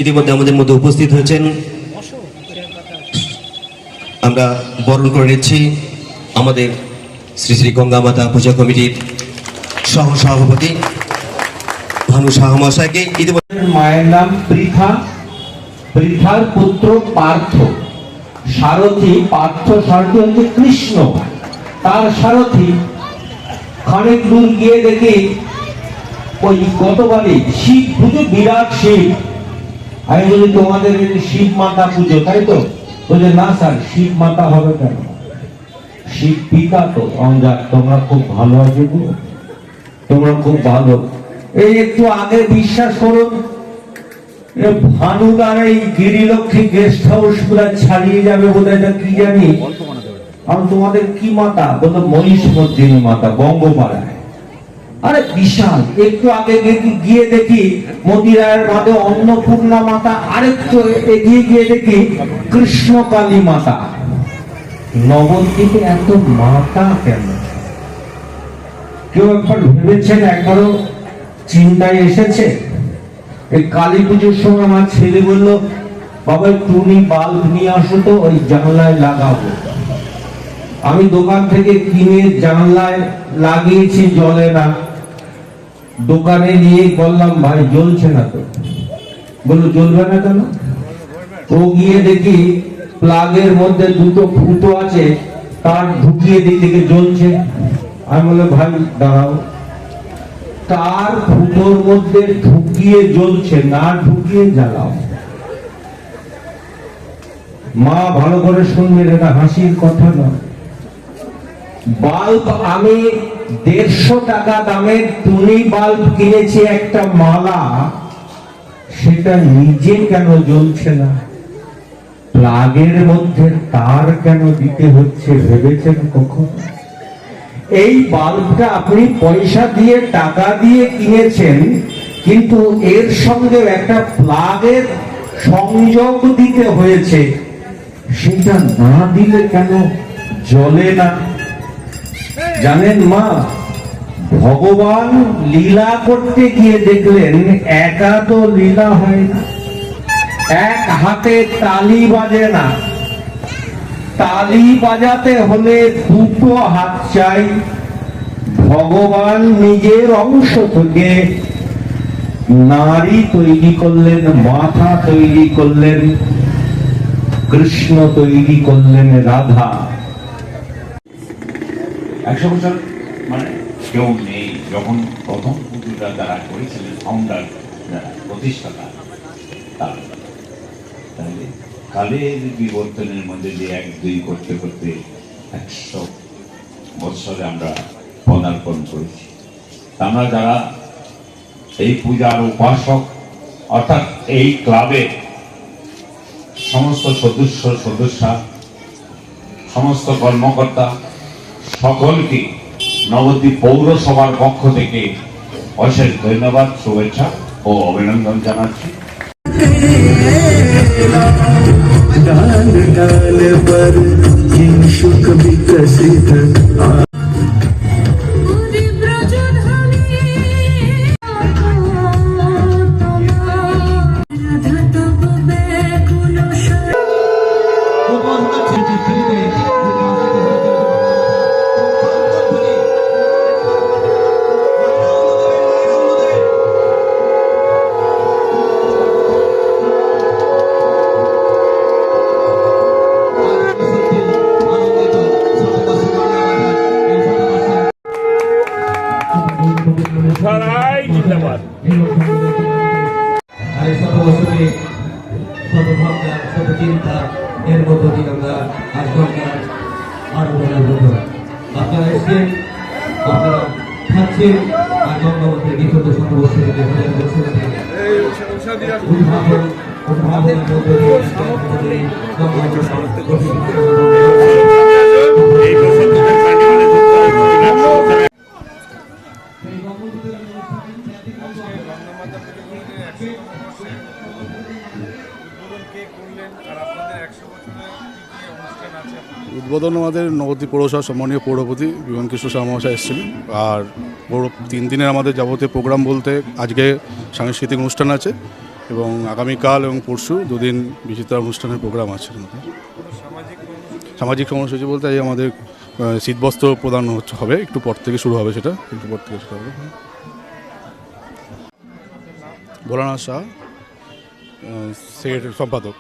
ইতিমধ্যে আমাদের মধ্যে উপস্থিত হয়েছেন। আমরা বরণ করে নিচ্ছি আমাদের শ্রী শ্রী গঙ্গা মাতা পূজা কমিটির সহ সভাপতি ভানু সাহা মহাশয়কে। মায়ের নাম পৃথা, পৃথার পুত্র পার্থ, সারথী পার্থ, সারথী হচ্ছে কৃষ্ণ, তার সারথী। খানিক দূর গিয়ে দেখি ওই গতবারই শিব পুজো, বিরাট শিব। আমি বলি তোমাদের শিব মাতা পুজো, তাই তো? বলে না স্যার, শিব মাতা হবে কেন, শিব পিতা তো। তোমরা খুব ভালো আছো, তোমরা খুব ভালো। এই একটু আগে বিশ্বাস করুন, ভানুদার এই গিরিলক্ষ্মী গেস্ট হাউস গুলা ছাড়িয়ে যাবে বলে, এটা কি জানি। আমি তোমাদের কি মাতা? বলতো মহিষমর্দিনী মাতা, বঙ্গপাড়ায়। আরে বিশাল। একটু আগে গিয়ে দেখি মদিরায়ের মাঝে অন্নপূর্ণা মাতা, আরেকটু এগিয়ে গিয়ে দেখি কৃষ্ণকালী মাতা। নবদ্বীপে এত মাতা কেন? কেউ একবার ভেবেছেন, একবারও চিন্তায় এসেছে? এই কালী পুজোর সময় আমার ছেলে বলল, বাবা টুনি বাল্ব নিয়ে আসো তো, ওই জানলায় লাগাবো। আমি দোকান থেকে কিনে জানলায় লাগিয়েছি, জ্বলে না। দোকানে নিয়ে বললাম, ভাই জ্বলছে না তো। বললো জ্বলবে না কেন? ও গিয়ে দেখি প্লাগের মধ্যে দুটো ফুটো আছে, তার ঢুকিয়ে দিকে জ্বলছে। আমি বললাম, ভাই দাঁড়াও, তার ফুটোর মধ্যে ঢুকিয়ে জ্বলছে, না ঢুকিয়ে জ্বালাও। মা ভালো করে শুনবেন, এটা হাসির কথা নয়। বাল্ব আমি 150 টাকা দামের টুনি বাল্ব কিনেছি, একটা মালা, সেটা নিজে কেন জ্বলছে না? প্লাগের মধ্যে তার কেন দিতে হচ্ছে ভেবেছেন কখন? এই বাল্বটা আপনি পয়সা দিয়ে, টাকা দিয়ে কিনেছেন, কিন্তু এর সঙ্গে একটা প্লাগের সংযোগ দিতে হয়েছে, সেটা না দিলে কেন জ্বলে না? জানেন মা, ভগবান লীলা করতে গিয়ে দেখলেন একা তো লীলা হয় না, এক হাতে তালি বাজে না। তালি বাজাতে হলে দুটো হাত চাই। ভগবান নিজের অংশ থেকে নারী তৈরি করলেন, মাথা তৈরি করলেন, কৃষ্ণ তৈরি করলেন রাধা। 100 বছর মানে কেউ নেই যখন প্রথম পুজোটা যারা করেছিলেন, ফাউন্ডার যারা, প্রতিষ্ঠাতা, তাহলে কালের বিবর্তনের মধ্যে যে 1-2 করতে করতে 100 বৎসরে আমরা পদার্পণ করেছি। আমরা যারা এই পূজার উপাসক, অর্থাৎ এই ক্লাবের সমস্ত সদস্যা, সমস্ত কর্মকর্তা, সকলকে নবদ্বীপ পৌরসভার পক্ষ থেকে অশেষ ধন্যবাদ, শুভেচ্ছা ও অভিনন্দন জানাচ্ছি। डाल डाल पर सुख विकसित এর মধ্য দিয়ে আমরা আপনারা এসেছেন, আপনারা খাচ্ছেন, আর গঙ্গাবতীর বিশুদ্ধ শতবর্ষ থেকে কে করলেন, আর আপনাদের 100 বছরের কি কি অনুষ্ঠান আছে আপনাদের? উদ্বোধন আমাদের নবদ্বীপ পৌরসভার সম্মানীয় পৌরপতি বিমান কৃষ্ণ মহাশয় এসেছিলেন। আর পুরো 3 দিনের আমাদের যাবতীয় প্রোগ্রাম বলতে আজকে সাংস্কৃতিক অনুষ্ঠান আছে এবং আগামীকাল এবং পরশু 2 দিন বিচিত্র অনুষ্ঠানের প্রোগ্রাম আছে। কোনো সামাজিক কর্মসূচি? সামাজিক কর্মসূচি বলতে এই আমাদের শীতবস্ত্র প্রদান হবে, একটু পর থেকে শুরু হবে, সেটা একটু পর থেকে শুরু হবে। ভোলানাথ শাহ, সেক্রেটারি সম্পাদক।